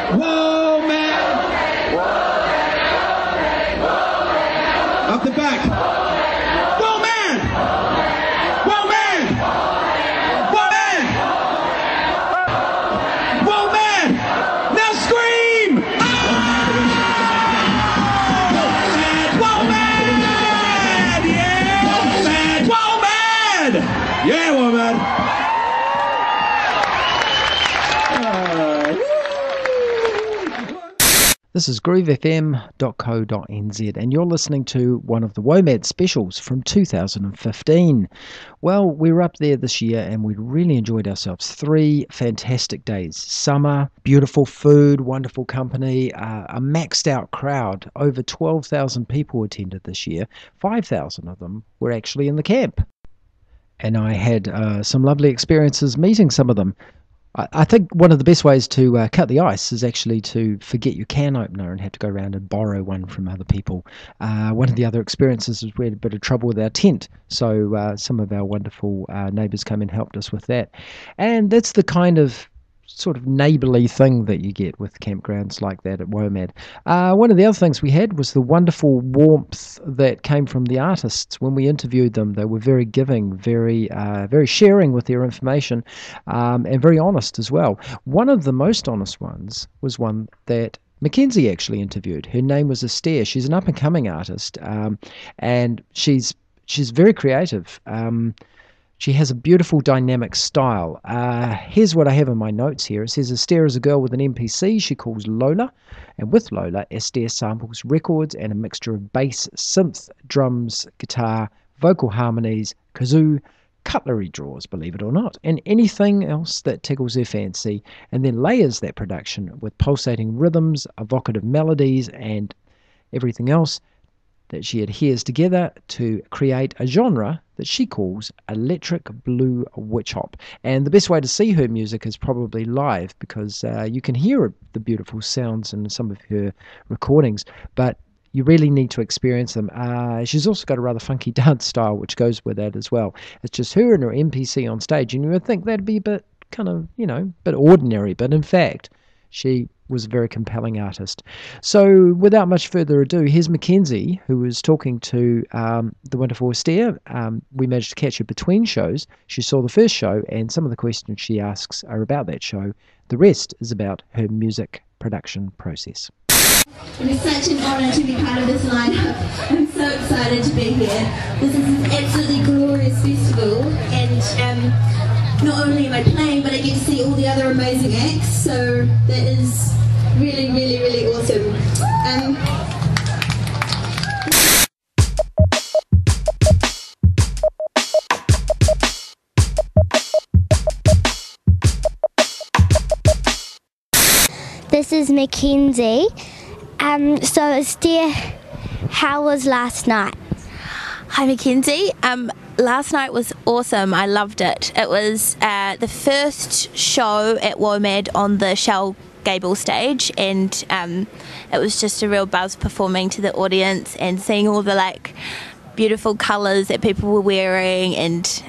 WOMAD. Up the back. WOMAD. WOMAD. WOMAD. WOMAD. Now scream. WOMAD. Yeah. WOMAD. Yeah, WOMAD. This is groovefm.co.nz and you're listening to one of the WOMAD specials from 2015. Well, we were up there this year and we really enjoyed ourselves. 3 fantastic days. Summer, beautiful food, wonderful company, a maxed out crowd. Over 12,000 people attended this year. 5,000 of them were actually in the camp. And I had some lovely experiences meeting some of them. I think one of the best ways to cut the ice is actually to forget your can opener and have to go around and borrow one from other people. One of the other experiences is we had a bit of trouble with our tent, so some of our wonderful neighbours came and helped us with that. And that's the kind of sort of neighbourly thing that you get with campgrounds like that at WOMAD. One of the other things we had was the wonderful warmth that came from the artists. When we interviewed them, they were very giving, very sharing with their information, and very honest as well. One of the most honest ones was one that Mckenzie actually interviewed. Her name was Estère. She's an up-and-coming artist, and she's very creative. She has a beautiful dynamic style. Here's what I have in my notes here. It says Estère is a girl with an NPC she calls Lola. And with Lola, Estère samples records and a mixture of bass, synth, drums, guitar, vocal harmonies, kazoo, cutlery draws, believe it or not, and anything else that tickles her fancy, and then layers that production with pulsating rhythms, evocative melodies, and everything else that she adheres together to create a genre that she calls electric blue witch hop. And the best way to see her music is probably live, because you can hear the beautiful sounds in some of her recordings, but you really need to experience them. She's also got a rather funky dance style which goes with that as well. It's just her and her NPC on stage, and you would think that'd be a bit kind of, bit ordinary, but in fact she was a very compelling artist. So without much further ado, here's Mckenzie, who was talking to the wonderful Estère. We managed to catch her between shows. She saw the first show, and some of the questions she asks are about that show. The rest is about her music production process. It is such an honour to be part of this lineup. I'm so excited to be here. This is an absolutely glorious festival, and not only am I playing, but I get to see all the other amazing acts, so that is really, really, really awesome. This is Mckenzie. So Estère, how was last night? Hi Mckenzie. Last night was awesome. I loved it. It was the first show at WOMAD on the Shell Gable stage, and it was just a real buzz performing to the audience and seeing all the beautiful colours that people were wearing, and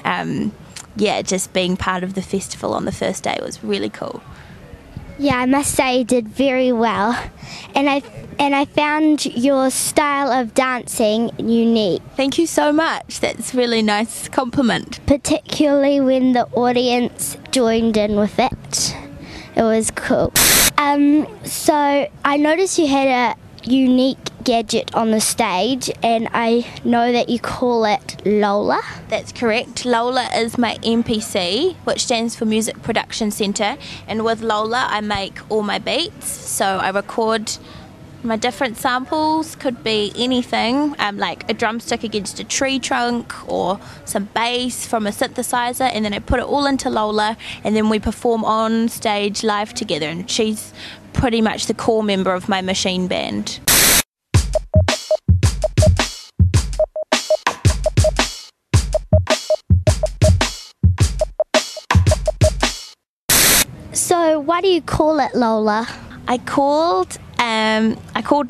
just being part of the festival on the first day was really cool. Yeah, I must say you did very well, and I found your style of dancing unique. Thank you so much. That's a really nice compliment. Particularly when the audience joined in with it. It was cool. So I noticed you had a unique gadget on the stage, and I know that you call it Lola. That's correct. Lola is my MPC, which stands for Music Production Centre, and with Lola I make all my beats. So I record my different samples, could be anything, like a drumstick against a tree trunk or some bass from a synthesizer, and then I put it all into Lola, and then we perform on stage live together, and she's pretty much the core member of my machine band. So why do you call it Lola? I called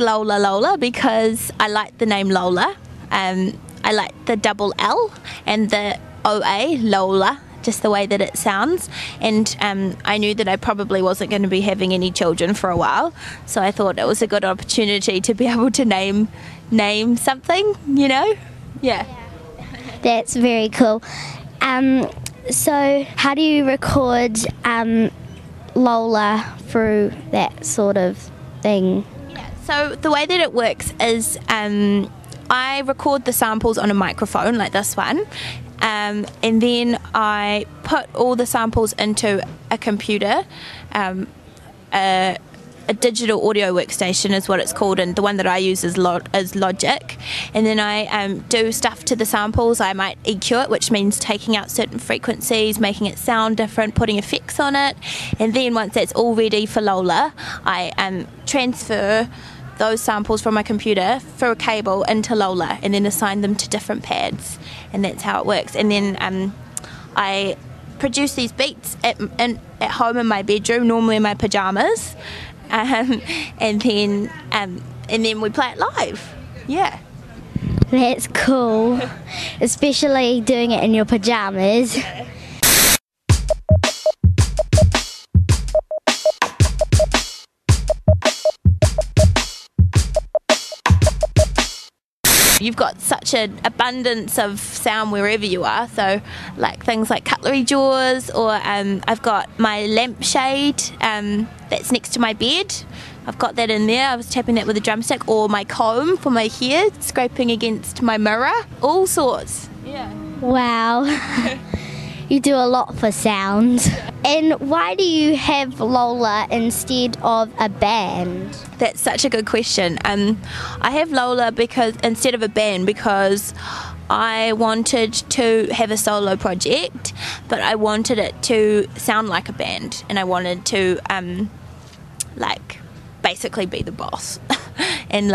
Lola Lola because I like the name Lola. I like the double L and the OA, Lola. just the way that it sounds. And I knew that I probably wasn't going to be having any children for a while, so I thought it was a good opportunity to be able to name something, you know? Yeah. That's very cool. So how do you record Lola through that sort of thing? Yeah, so the way that it works is I record the samples on a microphone like this one, and then I put all the samples into a computer, a digital audio workstation is what it's called, and the one that I use is Logic. And then I do stuff to the samples. I might EQ it, which means taking out certain frequencies, making it sound different, putting effects on it. And then once that's all ready for Lola, I transfer those samples from my computer through a cable into Lola and then assign them to different pads, and that's how it works. And then I produce these beats at home in my bedroom, normally in my pajamas, and then we play it live. Yeah. That's cool, especially doing it in your pajamas. You've got such an abundance of sound wherever you are, so like things like cutlery drawers, or I've got my lampshade that's next to my bed. I've got that in there. I was tapping that with a drumstick, or my comb for my hair, scraping against my mirror, all sorts. Yeah. Wow. You do a lot for sound. And why do you have Lola instead of a band? That's such a good question. I have Lola instead of a band because I wanted to have a solo project, but I wanted it to sound like a band, and I wanted to basically be the boss and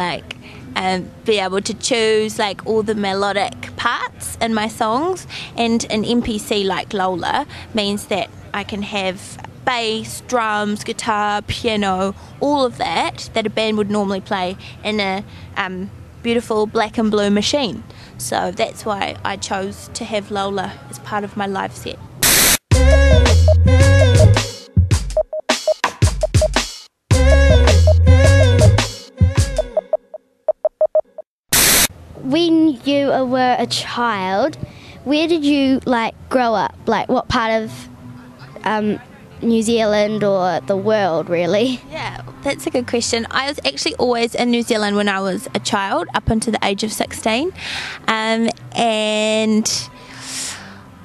be able to choose like all the melodic parts in my songs. And an MPC like Lola means that I can have bass, drums, guitar, piano, all of that a band would normally play in a beautiful black and blue machine. So that's why I chose to have Lola as part of my live set. When you were a child, where did you grow up? What part of New Zealand or the world, really? Yeah, that's a good question. I was actually always in New Zealand when I was a child, up until the age of 16, and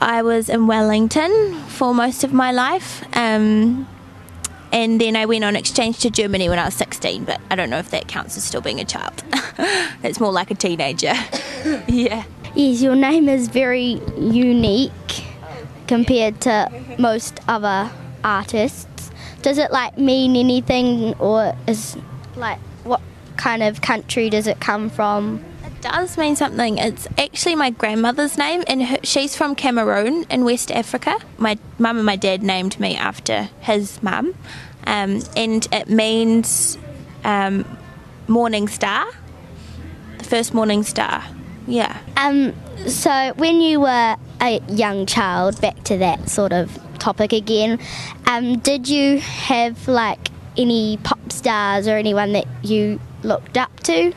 I was in Wellington for most of my life, and then I went on exchange to Germany when I was 16, but I don't know if that counts as still being a child. It's more like a teenager. Yeah. Yes, your name is very unique compared to most other artists. Does it mean anything, or is what kind of country does it come from? It does mean something. It's actually my grandmother's name, and she's from Cameroon in West Africa. My mum and my dad named me after his mum, and it means morning star, the first morning star. Yeah. So when you were a young child, back to that sort of topic again, did you have any pop stars or anyone that you looked up to?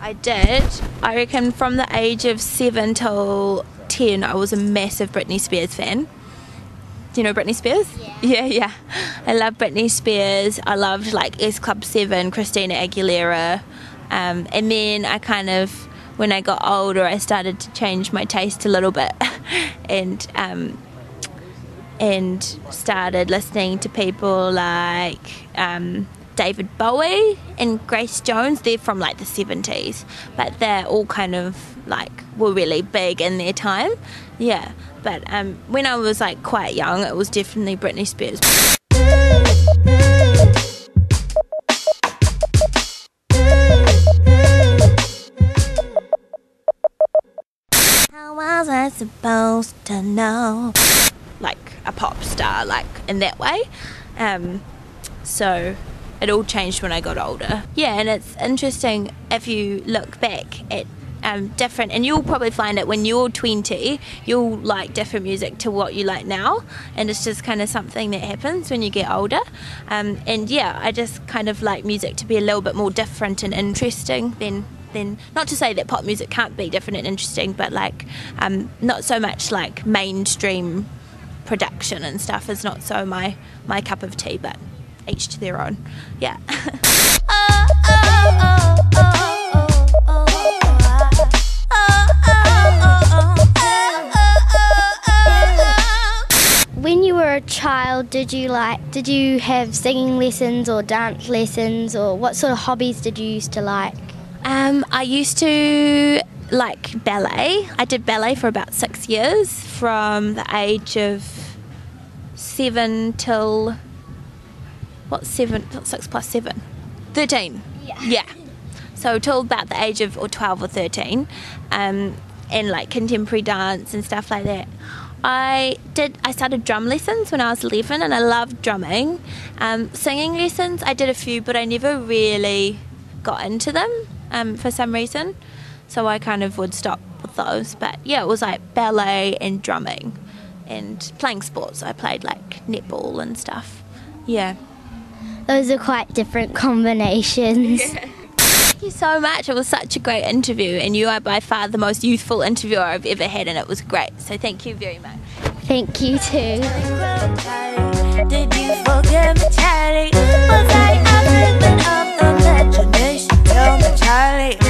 I did. I reckon from the age of 7 till 10 I was a massive Britney Spears fan. Do you know Britney Spears? Yeah. I love Britney Spears. I loved S Club 7, Christina Aguilera, and then I kind of, when I got older, I started to change my taste a little bit and started listening to people like David Bowie and Grace Jones. They're from the 70s, but they're all kind of were really big in their time. Yeah, but when I was quite young, it was definitely Britney Spears. How was I supposed to know? A pop star, in that way. So it all changed when I got older. Yeah, and it's interesting if you look back at different, and you'll probably find it when you're 20, you'll like different music to what you like now, and it's just kind of something that happens when you get older. And yeah, I just kind of like music to be a little bit more different and interesting than not to say that pop music can't be different and interesting, but like not so much like mainstream production and stuff is not so my cup of tea, but each to their own. Yeah. When you were a child, did you have singing lessons or dance lessons, or what sort of hobbies did you used to like? I used to like ballet. I did ballet for about 6 years, from the age of 7 till, what's 6 plus 7? 13. Yeah. So till about the age of 12 or 13, and like contemporary dance and stuff like that. I started drum lessons when I was 11, and I loved drumming. Singing lessons, I did a few, but I never really got into them for some reason, so I kind of would stop with those. But yeah, it was like ballet and drumming and playing sports. I played like netball and stuff. Yeah. Those are quite different combinations. Yeah. Thank you so much. It was such a great interview, and you are by far the most youthful interviewer I've ever had, and it was great. So thank you very much. Thank you too. Did you forget me, Charlie? Was I a figment of imagination? Tell me, Charlie.